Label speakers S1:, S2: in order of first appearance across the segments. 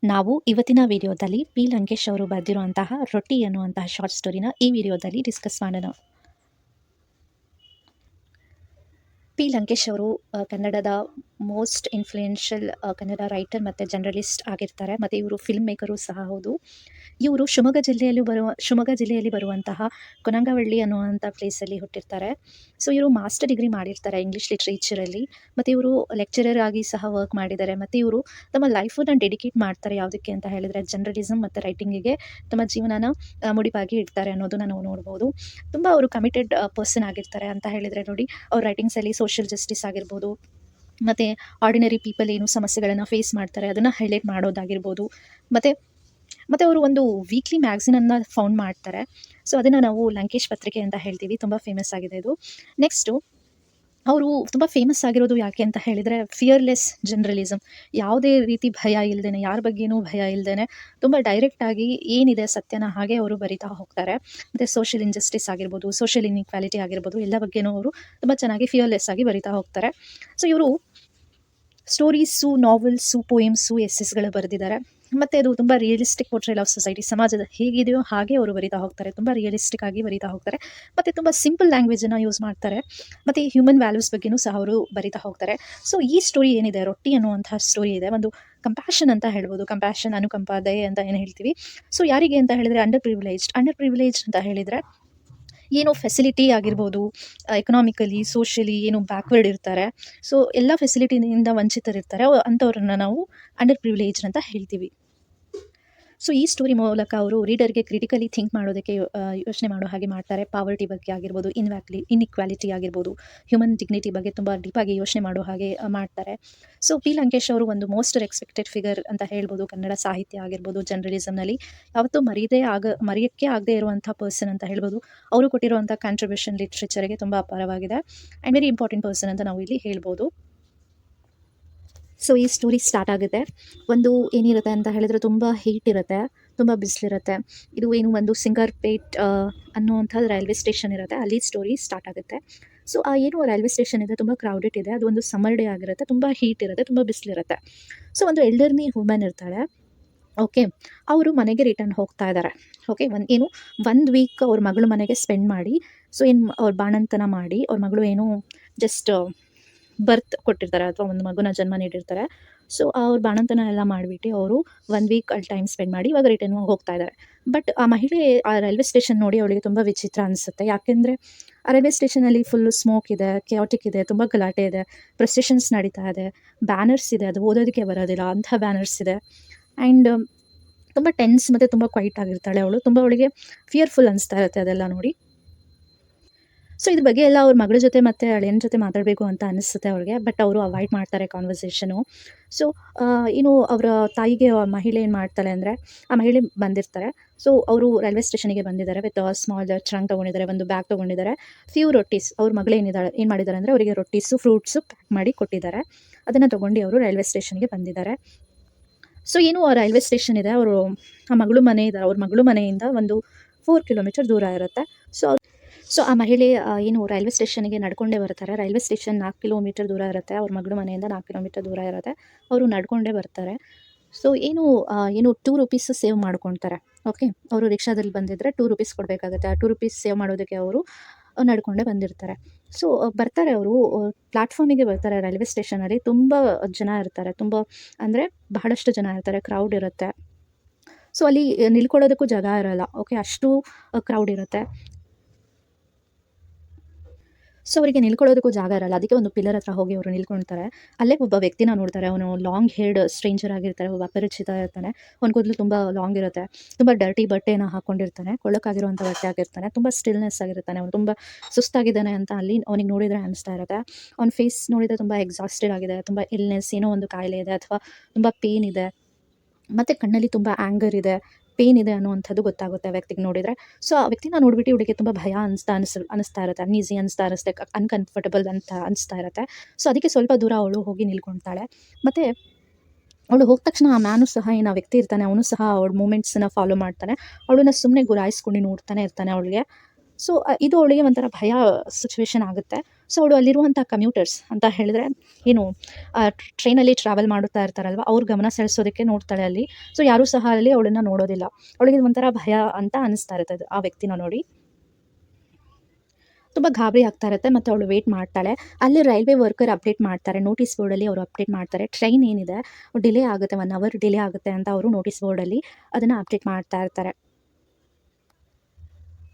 S1: ನಾವು ಇವತ್ತಿನ ವಿಡಿಯೋದಲ್ಲಿ ಪಿ ಲಂಕೇಶ್ ಅವರು ಬರೆದಿರುವಂತಹ ರೊಟ್ಟಿ ಎನ್ನುವಂತಹ ಶಾರ್ಟ್ ಸ್ಟೋರಿನ ಈ ವಿಡಿಯೋದಲ್ಲಿ ಡಿಸ್ಕಸ್ ಮಾಡೋಣ. ಪಿ ಲಂಕೇಶ್ ಅವರು ಕನ್ನಡದ ಮೋಸ್ಟ್ ಇನ್ಫ್ಲೂಯೆನ್ಷಿಯಲ್ ಕನ್ನಡ ರೈಟರ್ ಮತ್ತು ಜರ್ನಲಿಸ್ಟ್ ಆಗಿರ್ತಾರೆ. ಮತ್ತು ಇವರು ಫಿಲ್ಮ್ ಮೇಕರು ಸಹ ಹೌದು. ಇವರು ಶಿವಮೊಗ್ಗ ಜಿಲ್ಲೆಯಲ್ಲಿ ಬರುವಂತಹ ಕೊನಂಗವಳ್ಳಿ ಅನ್ನುವಂಥ ಪ್ಲೇಸಲ್ಲಿ ಹುಟ್ಟಿರ್ತಾರೆ. ಸೊ ಇವರು ಮಾಸ್ಟರ್ ಡಿಗ್ರಿ ಮಾಡಿರ್ತಾರೆ ಇಂಗ್ಲೀಷ್ ಲಿಟ್ರೇಚರಲ್ಲಿ. ಮತ್ತು ಇವರು ಲೆಕ್ಚರರ್ ಆಗಿ ಸಹ ವರ್ಕ್ ಮಾಡಿದ್ದಾರೆ. ಮತ್ತು ಇವರು ತಮ್ಮ ಲೈಫನ್ನು ಡೆಡಿಕೇಟ್ ಮಾಡ್ತಾರೆ ಯಾವುದಕ್ಕೆ ಅಂತ ಹೇಳಿದರೆ ಜರ್ನಲಿಸಮ್ ಮತ್ತು ರೈಟಿಂಗಿಗೆ ತಮ್ಮ ಜೀವನನ ಮುಡಿಪಾಗಿ ಇಡ್ತಾರೆ ಅನ್ನೋದನ್ನ ನಾವು ನೋಡ್ಬೋದು. ತುಂಬ ಅವರು ಕಮಿಟೆಡ್ ಪರ್ಸನ್ ಆಗಿರ್ತಾರೆ ಅಂತ ಹೇಳಿದರೆ ನೋಡಿ, ಅವ್ರ ರೈಟಿಂಗ್ಸಲ್ಲಿ ಸೋಷಿಯಲ್ ಜಸ್ಟಿಸ್ ಆಗಿರ್ಬೋದು, ಮತ್ತು ಆರ್ಡಿನರಿ ಪೀಪಲ್ ಏನು ಸಮಸ್ಯೆಗಳನ್ನು ಫೇಸ್ ಮಾಡ್ತಾರೆ ಅದನ್ನು ಹೈಲೈಟ್ ಮಾಡೋದಾಗಿರ್ಬೋದು. ಮತ್ತು ಅವರು ಒಂದು ವೀಕ್ಲಿ ಮ್ಯಾಗ್ಝಿನನ್ನು ಫೌಂಡ್ ಮಾಡ್ತಾರೆ. ಸೊ ಅದನ್ನು ನಾವು ಲಂಕೇಶ್ ಪತ್ರಿಕೆ ಅಂತ ಹೇಳ್ತೀವಿ. ತುಂಬ ಫೇಮಸ್ ಆಗಿದೆ ಇದು. ನೆಕ್ಸ್ಟು ಅವರು ತುಂಬ ಫೇಮಸ್ ಆಗಿರೋದು ಯಾಕೆ ಅಂತ ಹೇಳಿದರೆ ಫಿಯರ್ಲೆಸ್ ಜರ್ನಲಿಸಮ್. ಯಾವುದೇ ರೀತಿ ಭಯ ಇಲ್ಲದೇ, ಯಾರ ಬಗ್ಗೆನೂ ಭಯ ಇಲ್ಲದೇ ತುಂಬ ಡೈರೆಕ್ಟಾಗಿ ಏನಿದೆ ಸತ್ಯನ ಹಾಗೆ ಅವರು ಬರಿತಾ ಹೋಗ್ತಾರೆ. ಮತ್ತು ಸೋಷಿಯಲ್ ಇನ್ಜಸ್ಟಿಸ್ ಆಗಿರ್ಬೋದು, ಸೋಷಿಯಲ್ ಇನ್ಇಕ್ವಾಲಿಟಿ ಆಗಿರ್ಬೋದು, ಎಲ್ಲ ಬಗ್ಗೆನೂ ಅವರು ತುಂಬ ಚೆನ್ನಾಗಿ ಫಿಯರ್ಲೆಸ್ ಆಗಿ ಬರಿತಾ ಹೋಗ್ತಾರೆ. ಸೊ ಇವರು ಸ್ಟೋರೀಸು, ನಾವೆಲ್ಸು, ಪೋಯಮ್ಸು, ಎಸ್ಸೆಸ್ಗಳು ಬರೆದಿದ್ದಾರೆ. ಮತ್ತು ಅದು ತುಂಬ ರಿಯಲಿಸ್ಟಿಕ್ ಪೋರ್ಟ್ರೇಲ್ ಆಫ್ ಸೊಸೈಟಿ, ಸಮಾಜದ ಹೇಗಿದೆಯೋ ಹಾಗೆ ಅವರು ಬರಿತಾ ಹೋಗ್ತಾರೆ. ತುಂಬ ರಿಯಲಿಸ್ಟಿಕ್ ಆಗಿ ಬರಿತಾ ಹೋಗ್ತಾರೆ. ಮತ್ತು ತುಂಬ ಸಿಂಪಲ್ ಲ್ಯಾಂಗ್ವೇಜನ್ನು ಯೂಸ್ ಮಾಡ್ತಾರೆ. ಮತ್ತು ಹ್ಯೂಮನ್ ವ್ಯಾಲ್ಯೂಸ್ ಬಗ್ಗೆನೂ ಸಹ ಅವರು ಬರಿತಾ ಹೋಗ್ತಾರೆ. ಸೊ ಈ ಸ್ಟೋರಿ ಏನಿದೆ, ರೊಟ್ಟಿ ಅನ್ನುವಂತಹ ಸ್ಟೋರಿ ಇದೆ, ಒಂದು ಕಂಪ್ಯಾಷನ್ ಅಂತ ಹೇಳ್ಬೋದು. ಕಂಪ್ಯಾಷನ್, ಅನುಕಂಪ, ದಯೆ ಅಂತ ಏನು ಹೇಳ್ತೀವಿ. ಸೊ ಯಾರಿಗೆ ಅಂತ ಹೇಳಿದರೆ ಅಂಡರ್ ಪ್ರಿವಿಲೇಜ್ಡ್ ಅಂತ ಹೇಳಿದರೆ ಏನು ಫೆಸಿಲಿಟಿ ಆಗಿರ್ಬೋದು, ಎಕನಾಮಿಕಲಿ, ಸೋಷಿಯಲಿ ಏನು ಬ್ಯಾಕ್ವರ್ಡ್ ಇರ್ತಾರೆ, ಸೊ ಎಲ್ಲ ಫೆಸಿಲಿಟಿಯಿಂದ ವಂಚಿತರಿರ್ತಾರೆ, ಅಂಥವ್ರನ್ನ ನಾವು ಅಂಡರ್ ಪ್ರಿವಿಲೇಜ್ಡ್ ಅಂತ ಹೇಳ್ತೀವಿ. ಸೊ ಈ ಸ್ಟೋರಿ ಮೂಲಕ ಅವರು ರೀಡರ್ಗೆ ಕ್ರಿಟಿಕಲಿ ಥಿಂಕ್ ಮಾಡೋದಕ್ಕೆ ಯೋಚನೆ ಮಾಡೋ ಹಾಗೆ ಮಾಡ್ತಾರೆ. ಪಾವರ್ಟಿ ಬಗ್ಗೆ ಆಗಿರ್ಬೋದು, ಇನ್ಇಕ್ವಾಲಿಟಿ ಆಗಿರ್ಬೋದು, ಹ್ಯೂಮನ್ ಡಿಗ್ನಿಟಿ ಬಗ್ಗೆ ತುಂಬ ಡೀಪಾಗಿ ಯೋಚನೆ ಮಾಡೋ ಹಾಗೆ ಮಾಡ್ತಾರೆ. ಸೊ ಪಿ ಲಂಕೇಶ್ ಅವರು ಒಂದು ಮೋಸ್ಟ್ ರೆಸ್ಪೆಕ್ಟೆಡ್ ಫಿಗರ್ ಅಂತ ಹೇಳ್ಬೋದು. ಕನ್ನಡ ಸಾಹಿತ್ಯ ಆಗಿರ್ಬೋದು, ಜರ್ನಲಿಸಮ್ನಲ್ಲಿ ಯಾವತ್ತೂ ಮರೆಯೋಕ್ಕೆ ಆಗದೆ ಇರುವಂಥ ಪರ್ಸನ್ ಅಂತ ಹೇಳ್ಬೋದು. ಅವರು ಕೊಟ್ಟಿರುವಂಥ ಕಾಂಟ್ರಿಬ್ಯೂಷನ್ ಲಿಟ್ರೇಚರ್ಗೆ ತುಂಬ ಅಪಾರವಾಗಿದೆ ಆ್ಯಂಡ್ ವೆರಿ ಇಂಪಾರ್ಟೆಂಟ್ ಪರ್ಸನ್ ಅಂತ ನಾವು ಇಲ್ಲಿ ಹೇಳ್ಬೋದು. ಸೊ ಈ ಸ್ಟೋರಿ ಸ್ಟಾರ್ಟ್ ಆಗುತ್ತೆ. ಒಂದು ಏನಿರುತ್ತೆ ಅಂತ ಹೇಳಿದ್ರೆ ತುಂಬ ಹೀಟ್ ಇರುತ್ತೆ, ತುಂಬ ಬಿಸಿಲಿರುತ್ತೆ. ಇದು ಏನು ಒಂದು ಸಿಂಗಾರ್ಪೇಟ್ ಅನ್ನುವಂಥದ್ದು ರೈಲ್ವೆ ಸ್ಟೇಷನ್ ಇರುತ್ತೆ, ಅಲ್ಲಿ ಸ್ಟೋರಿ ಸ್ಟಾರ್ಟ್ ಆಗುತ್ತೆ. ಸೊ ಆ ಏನು ರೈಲ್ವೆ ಸ್ಟೇಷನ್ ಇದೆ ತುಂಬ ಕ್ರೌಡೆಡ್ ಇದೆ. ಅದು ಒಂದು ಸಮ್ಮರ್ ಡೇ ಆಗಿರುತ್ತೆ, ತುಂಬ ಹೀಟ್ ಇರುತ್ತೆ, ತುಂಬ ಬಿಸಿಲಿರುತ್ತೆ. ಸೊ ಒಂದು ಎಲ್ಡರ್ನಿ ವುಮನ್ ಇರ್ತಾಳೆ. ಓಕೆ, ಅವರು ಮನೆಗೆ ರಿಟರ್ನ್ ಹೋಗ್ತಾ ಇದ್ದಾರೆ. ಓಕೆ, ಒಂದು ವೀಕ್ ಅವ್ರ ಮಗಳು ಮನೆಗೆ ಸ್ಪೆಂಡ್ ಮಾಡಿ, ಸೊ ಏನು ಅವ್ರ ಬಾಣಂತನ ಮಾಡಿ, ಅವ್ರ ಮಗಳು ಏನು ಜಸ್ಟ್ ಬರ್ತ್ ಕೊಟ್ಟಿರ್ತಾರೆ ಅಥವಾ ಒಂದು ಮಗುನ ಜನ್ಮ ನೀಡಿರ್ತಾರೆ. ಸೊ ಅವ್ರ ಬಾಣಂತನ ಎಲ್ಲ ಮಾಡಿಬಿಟ್ಟು ಅವರು 1 ವೀಕ್ ಅಲ್ಲಿ ಟೈಮ್ ಸ್ಪೆಂಡ್ ಮಾಡಿ ಇವಾಗ ರಿಟರ್ನ್ ಹೋಗ್ತಾ ಇದ್ದಾರೆ. ಬಟ್ ಆ ಮಹಿಳೆ ಆ ರೈಲ್ವೆ ಸ್ಟೇಷನ್ ನೋಡಿ ಅವಳಿಗೆ ತುಂಬ ವಿಚಿತ್ರ ಅನಿಸುತ್ತೆ. ಯಾಕೆಂದರೆ ಆ ರೈಲ್ವೆ ಸ್ಟೇಷನಲ್ಲಿ ಫುಲ್ ಸ್ಮೋಕ್ ಇದೆ, ಕ್ಯಾಟಿಕ್ ಇದೆ, ತುಂಬ ಗಲಾಟೆ ಇದೆ, ಪ್ರೊಸೆಷನ್ಸ್ ನಡೀತಾ ಇದೆ, ಬ್ಯಾನರ್ಸ್ ಇದೆ, ಅದು ಓದೋದಕ್ಕೆ ಬರೋದಿಲ್ಲ ಅಂಥ ಬ್ಯಾನರ್ಸ್ ಇದೆ. ಆ್ಯಂಡ್ ತುಂಬ ಟೆನ್ಸ್ ಮತ್ತು ತುಂಬ ಕ್ವೈಟ್ ಆಗಿರ್ತಾಳೆ ಅವಳು. ತುಂಬ ಅವಳಿಗೆ ಫಿಯರ್ಫುಲ್ ಅನಿಸ್ತಾ ಇರುತ್ತೆ ಅದೆಲ್ಲ ನೋಡಿ. ಸೊ ಇದ್ರ ಬಗ್ಗೆ ಎಲ್ಲ ಅವ್ರ ಮಗಳ ಜೊತೆ ಮತ್ತು ಅಳಿಯನ ಜೊತೆ ಮಾತಾಡಬೇಕು ಅಂತ ಅನಿಸುತ್ತೆ ಅವ್ರಿಗೆ. ಬಟ್ ಅವರು ಅವಾಯ್ಡ್ ಮಾಡ್ತಾರೆ ಕಾನ್ವರ್ಸೇಷನು. ಸೊ ಏನು ಅವರ ತಾಯಿಗೆ ಆ ಮಹಿಳೆ ಏನು ಮಾಡ್ತಾಳೆ ಅಂದರೆ, ಆ ಮಹಿಳೆ ಬಂದಿರ್ತಾರೆ. ಸೊ ಅವರು ರೈಲ್ವೆ ಸ್ಟೇಷನಿಗೆ ಬಂದಿದ್ದಾರೆ ವಿತ್ ಸ್ಮಾಲ್ ಟ್ರಂಕ್ ತೊಗೊಂಡಿದ್ದಾರೆ, ಒಂದು ಬ್ಯಾಗ್ ತೊಗೊಂಡಿದ್ದಾರೆ. ಫ್ಯೂ ರೊಟ್ಟೀಸ್, ಅವ್ರ ಮಗಳು ಏನು ಮಾಡಿದ್ದಾರೆ ಅಂದರೆ ಅವರಿಗೆ ರೊಟ್ಟೀಸು, ಫ್ರೂಟ್ಸು ಪ್ಯಾಕ್ ಮಾಡಿ ಕೊಟ್ಟಿದ್ದಾರೆ. ಅದನ್ನು ತೊಗೊಂಡು ಅವರು ರೈಲ್ವೆ ಸ್ಟೇಷನ್ಗೆ ಬಂದಿದ್ದಾರೆ. ಸೊ ಏನು ಆ ರೈಲ್ವೆ ಸ್ಟೇಷನ್ ಇದೆ, ಆ ಮಗಳು ಮನೆ ಇದೆ, ಅವ್ರ ಮಗಳು ಮನೆಯಿಂದ ಒಂದು 4 ಕಿಲೋಮೀಟರ್ ದೂರ ಇರುತ್ತೆ. ಸೊ ಆ ಮಹಿಳೆ ಏನು ರೈಲ್ವೆ ಸ್ಟೇಷನ್ಗೆ ನಡ್ಕೊಂಡೇ ಬರ್ತಾರೆ. ರೈಲ್ವೆ ಸ್ಟೇಷನ್ 4 ಕಿಲೋಮೀಟರ್ ದೂರ ಇರುತ್ತೆ, ಅವ್ರ ಮಗಳು ಮನೆಯಿಂದ 4 ಕಿಲೋಮೀಟರ್ ದೂರ ಇರುತ್ತೆ. ಅವರು ನಡ್ಕೊಂಡೇ ಬರ್ತಾರೆ. ಸೊ ಏನು 2 ರುಪೀಸ್ ಸೇವ್ ಮಾಡ್ಕೊಳ್ತಾರೆ. ಓಕೆ, ಅವರು ರಿಕ್ಷಾದಲ್ಲಿ ಬಂದಿದ್ದರೆ 2 ರುಪೀಸ್ ಕೊಡಬೇಕಾಗುತ್ತೆ. ಆ 2 ರುಪೀಸ್ ಸೇವ್ ಮಾಡೋದಕ್ಕೆ ಅವರು ನಡ್ಕೊಂಡೇ ಬಂದಿರ್ತಾರೆ. ಸೊ ಬರ್ತಾರೆ ಅವರು, ಪ್ಲ್ಯಾಟ್ಫಾರ್ಮಿಗೆ ಬರ್ತಾರೆ. ರೈಲ್ವೆ ಸ್ಟೇಷನಲ್ಲಿ ತುಂಬ ಜನ ಇರ್ತಾರೆ, ತುಂಬ ಅಂದರೆ ಬಹಳಷ್ಟು ಜನ ಇರ್ತಾರೆ, ಕ್ರೌಡ್ ಇರುತ್ತೆ. ಸೊ ಅಲ್ಲಿ ನಿಲ್ಕೊಳ್ಳೋದಕ್ಕೂ ಜಾಗ ಇರೋಲ್ಲ. ಓಕೆ, ಅಷ್ಟು ಕ್ರೌಡ್ ಇರುತ್ತೆ. ಸೊ ಅವರಿಗೆ ನಿಲ್ಕೊಳ್ಳೋದಕ್ಕೂ ಜಾಗ ಇರಲ್ಲ. ಅದಕ್ಕೆ ಒಂದು ಪಿಲ್ಲರ್ ಹತ್ರ ಹೋಗಿ ಅವರು ನಿಲ್ಕೊಳ್ತಾರೆ. ಅಲ್ಲೇ ಒಬ್ಬ ವ್ಯಕ್ತಿನ ನೋಡ್ತಾರೆ. ಅವನು ಲಾಂಗ್ ಹೇರ್ಡ್ ಸ್ಟ್ರೇಂಜರ್ ಆಗಿರ್ತಾರೆ, ಒಬ್ಬ ಅಪರಿಚಿತ ಇರ್ತಾನೆ. ಅವ್ನ ಕೂದಲು ತುಂಬ ಲಾಂಗ್ ಇರುತ್ತೆ, ತುಂಬ ಡರ್ಟಿ ಬಟ್ಟೆನ ಹಾಕ್ಕೊಂಡಿರ್ತಾನೆ, ಕೊಳಕಾಗಿರುವಂಥ ಬಟ್ಟೆ ಆಗಿರ್ತಾನೆ, ತುಂಬ ಸ್ಟಿಲ್ನೆಸ್ ಆಗಿರ್ತಾನೆ. ಅವನು ತುಂಬ ಸುಸ್ತಾಗಿದ್ದಾನೆ ಅಂತ ಅಲ್ಲಿ ಅವನಿಗೆ ನೋಡಿದರೆ ಅನಿಸ್ತಾ ಇರುತ್ತೆ. ಅವ್ನ ಫೇಸ್ ನೋಡಿದರೆ ತುಂಬ ಎಕ್ಸಾಸ್ಟೆಡ್ ಆಗಿದೆ, ತುಂಬ ಇಲ್ನೆಸ್, ಏನೋ ಒಂದು ಕಾಯಿಲೆ ಇದೆ ಅಥವಾ ತುಂಬ ಪೇನ್ ಇದೆ, ಮತ್ತು ಕಣ್ಣಲ್ಲಿ ತುಂಬ ಆ್ಯಂಗರ್ ಇದೆ, ಪೇನ್ ಇದೆ ಅನ್ನುವಂಥದ್ದು ಗೊತ್ತಾಗುತ್ತೆ ಆ ವ್ಯಕ್ತಿಗೆ ನೋಡಿದರೆ. ಸೊ ಆ ವ್ಯಕ್ತಿನ ನೋಡಿಬಿಟ್ಟು ಇವಳಿಗೆ ತುಂಬ ಭಯ ಅನಿಸ್ತಾ ಇರುತ್ತೆ, ಅನ್ಈಸಿ ಅನಿಸ್ತಾ ಇರುತ್ತೆ, ಅನ್ಕಂಫರ್ಟಬಲ್ ಅಂತ ಅನಿಸ್ತಾ ಇರುತ್ತೆ. ಸೊ ಅದಕ್ಕೆ ಸ್ವಲ್ಪ ದೂರ ಅವಳು ಹೋಗಿ ನಿಲ್ಕೊಳ್ತಾಳೆ. ಮತ್ತು ಅವಳು ಹೋದ ತಕ್ಷಣ ಆ ಮ್ಯಾನು ಸಹ, ಏನು ಆ ವ್ಯಕ್ತಿ ಇರ್ತಾನೆ ಅವನು ಸಹ ಅವಳ ಮೂಮೆಂಟ್ಸನ್ನ ಫಾಲೋ ಮಾಡ್ತಾನೆ. ಅವಳನ್ನ ಸುಮ್ಮನೆ ಗುರಾಯಿಸ್ಕೊಂಡು ನೋಡ್ತಾನೆ ಇರ್ತಾನೆ ಅವಳಿಗೆ. ಸೊ ಇದು ಅವಳಿಗೆ ಒಂಥರ ಭಯ ಸಿಚುವೇಶನ್ ಆಗುತ್ತೆ. ಸೊ ಅವಳು ಅಲ್ಲಿರುವಂಥ ಕಮ್ಯೂಟರ್ಸ್ ಅಂತ ಹೇಳಿದ್ರೆ ಏನು ಟ್ರೈನಲ್ಲಿ ಟ್ರಾವೆಲ್ ಮಾಡುತ್ತಾ ಇರ್ತಾರಲ್ವ, ಅವ್ರ ಗಮನ ಸೆಳೆಸೋದಕ್ಕೆ ನೋಡ್ತಾಳೆ ಅಲ್ಲಿ. ಸೊ ಯಾರೂ ಸಹ ಅಲ್ಲಿ ಅವಳನ್ನ ನೋಡೋದಿಲ್ಲ. ಅವಳಿಗೆ ಒಂಥರ ಭಯ ಅಂತ ಅನಿಸ್ತಾ ಇರುತ್ತೆ ಅದು ಆ ವ್ಯಕ್ತಿನ ನೋಡಿ. ತುಂಬ ಗಾಬರಿ ಆಗ್ತಾ ಇರುತ್ತೆ ಮತ್ತು ಅವಳು ವೇಟ್ ಮಾಡ್ತಾಳೆ. ಅಲ್ಲಿ ರೈಲ್ವೆ ವರ್ಕರ್ ಅಪ್ಡೇಟ್ ಮಾಡ್ತಾರೆ, ನೋಟಿಸ್ ಬೋರ್ಡಲ್ಲಿ ಅವರು ಅಪ್ಡೇಟ್ ಮಾಡ್ತಾರೆ. ಟ್ರೈನ್ ಏನಿದೆ ಡಿಲೇ ಆಗುತ್ತೆ, 1 ಅವರ್ ಡಿಲೇ ಆಗುತ್ತೆ ಅಂತ ಅವರು ನೋಟಿಸ್ ಬೋರ್ಡಲ್ಲಿ ಅದನ್ನು ಅಪ್ಡೇಟ್ ಮಾಡ್ತಾ ಇರ್ತಾರೆ.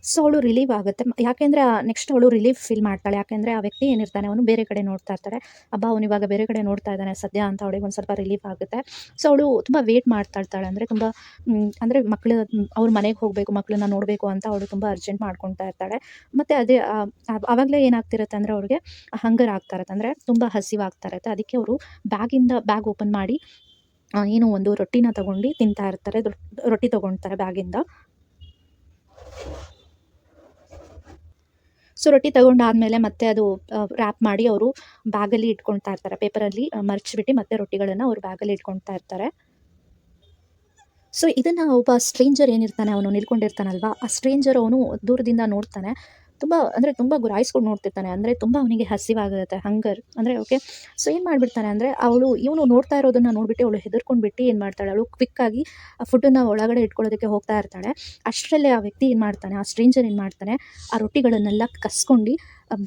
S1: ಸೊ ಅವಳು ರಿಲೀವ್ ಆಗುತ್ತೆ. ಯಾಕೆಂದರೆ ನೆಕ್ಸ್ಟ್ ಅವಳು ರಿಲೀಫ್ ಫೀಲ್ ಮಾಡ್ತಾಳೆ. ಯಾಕೆಂದರೆ ಆ ವ್ಯಕ್ತಿ ಏನಿರ್ತಾನೆ ಅವನು ಬೇರೆ ಕಡೆ ನೋಡ್ತಾ ಇರ್ತಾರೆ. ಅಬ್ಬಾ! ಅವನು ಇವಾಗ ಬೇರೆ ಕಡೆ ನೋಡ್ತಾ ಇದ್ದಾನೆ ಸದ್ಯ ಅಂತ ಅವಳಿಗೆ ಒಂದು ಸ್ವಲ್ಪ ರಿಲೀಫ್ ಆಗುತ್ತೆ. ಸೊ ಅವಳು ತುಂಬ ವೇಟ್ ಮಾಡ್ತಾ ಇರ್ತಾಳೆ. ಅಂದರೆ ತುಂಬ ಅಂದರೆ ಮಕ್ಕಳು ಅವ್ರ ಮನೆಗೆ ಹೋಗಬೇಕು, ಮಕ್ಕಳನ್ನ ನೋಡಬೇಕು ಅಂತ ಅವಳು ತುಂಬ ಅರ್ಜೆಂಟ್ ಮಾಡ್ಕೊತಾ ಇರ್ತಾಳೆ. ಮತ್ತು ಅದೇ ಆವಾಗಲೇ ಏನಾಗ್ತಿರುತ್ತೆ ಅಂದರೆ ಅವ್ರಿಗೆ ಹಂಗರ್ ಆಗ್ತಾ ಇರುತ್ತೆ, ಅಂದರೆ ತುಂಬ ಹಸಿವಾಗ್ತಾ ಇರುತ್ತೆ. ಅದಕ್ಕೆ ಅವರು ಬ್ಯಾಗ್ ಓಪನ್ ಮಾಡಿ ಏನು ಒಂದು ರೊಟ್ಟಿನ ತಗೊಂಡು ತಿಂತಾ ಇರ್ತಾರೆ. ರೊಟ್ಟಿ ತೊಗೊಳ್ತಾರೆ ಬ್ಯಾಗಿಂದ. ಸೊ ರೊಟ್ಟಿ ತಗೊಂಡಾದ್ಮೇಲೆ ಮತ್ತೆ ಅದು ರ್ಯಾಪ್ ಮಾಡಿ ಅವರು ಬ್ಯಾಗಲ್ಲಿ ಇಟ್ಕೊಳ್ತಾ ಇರ್ತಾರೆ. ಪೇಪರಲ್ಲಿ ಮರ್ಚಿಬಿಟ್ಟು ಮತ್ತೆ ರೊಟ್ಟಿಗಳನ್ನು ಅವ್ರು ಬ್ಯಾಗಲ್ಲಿ ಇಟ್ಕೊಳ್ತಾ ಇರ್ತಾರೆ. ಸೊ ಇದನ್ನು ಒಬ್ಬ ಸ್ಟ್ರೇಂಜರ್ ಏನಿರ್ತಾನೆ ಅವನು ನಿಲ್ಕೊಂಡಿರ್ತಾನಲ್ವಾ, ಆ ಸ್ಟ್ರೇಂಜರ್ ಅವನು ದೂರದಿಂದ ನೋಡ್ತಾನೆ. ತುಂಬ ಅಂದರೆ ತುಂಬ ಗುರಾಯಿಸ್ಕೊಂಡು ನೋಡ್ತಿರ್ತಾನೆ. ಅಂದರೆ ತುಂಬ ಅವನಿಗೆ ಹಸಿವಾಗುತ್ತೆ, ಹಂಗರ್ ಅಂದರೆ ಓಕೆ. ಸೊ ಏನು ಮಾಡಿಬಿಡ್ತಾನೆ ಅಂದರೆ ಇವನು ನೋಡ್ತಾ ಇರೋದನ್ನು ನೋಡಿಬಿಟ್ಟು ಅವಳು ಹೆದರ್ಕೊಂಡ್ಬಿಟ್ಟು ಏನು ಮಾಡ್ತಾಳೆ, ಅವಳು ಕ್ವಿಕ್ಕಾಗಿ ಆ ಫುಡ್ಡನ್ನು ಒಳಗಡೆ ಇಟ್ಕೊಳ್ಳೋದಕ್ಕೆ ಹೋಗ್ತಾ ಇರ್ತಾಳೆ. ಅಷ್ಟರಲ್ಲೇ ಆ ವ್ಯಕ್ತಿ ಏನು ಮಾಡ್ತಾನೆ, ಆ ಸ್ಟ್ರೇಂಜರ್ ಏನು ಮಾಡ್ತಾನೆ, ಆ ರೊಟ್ಟಿಗಳನ್ನೆಲ್ಲ ಕಸ್ಕೊಂಡು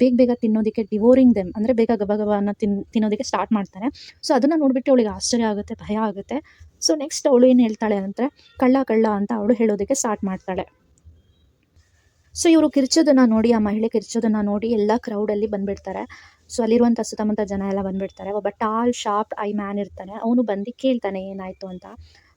S1: ಬೇಗ ಬೇಗ ತಿನ್ನೋದಕ್ಕೆ ಡಿವೋರಿಂಗ್ ದೆಮ್ ಅಂದರೆ ಬೇಗ ಗಬ ಗಬ ಅನ್ನೋ ತಿನ್ನೋದಕ್ಕೆ ಸ್ಟಾರ್ಟ್ ಮಾಡ್ತಾನೆ. ಸೊ ಅದನ್ನು ನೋಡಿಬಿಟ್ಟು ಅವಳಿಗೆ ಆಶ್ಚರ್ಯ ಆಗುತ್ತೆ, ಭಯ ಆಗುತ್ತೆ. ಸೊ ನೆಕ್ಸ್ಟ್ ಅವಳು ಏನು ಹೇಳ್ತಾಳೆ ಅಂದರೆ ಕಳ್ಳ ಕಳ್ಳ ಅಂತ ಅವಳು ಹೇಳೋದಕ್ಕೆ ಸ್ಟಾರ್ಟ್ ಮಾಡ್ತಾಳೆ. ಸೊ ಇವರು ಕಿರ್ಚೋದನ್ನು ನೋಡಿ, ಆ ಮಹಿಳೆ ಕಿರ್ಚೋದನ್ನು ನೋಡಿ ಎಲ್ಲ ಕ್ರೌಡಲ್ಲಿ ಬಂದುಬಿಡ್ತಾರೆ. ಸೊ ಅಲ್ಲಿರುವಂಥ ಸುತ್ತಮುತ್ತ ಜನ ಎಲ್ಲ ಬಂದುಬಿಡ್ತಾರೆ. ಒಬ್ಬ ಟಾಲ್ ಶಾರ್ಪ್ ಐ ಮ್ಯಾನ್ ಇರ್ತಾನೆ, ಅವನು ಬಂದು ಕೇಳ್ತಾನೆ ಏನಾಯಿತು ಅಂತ.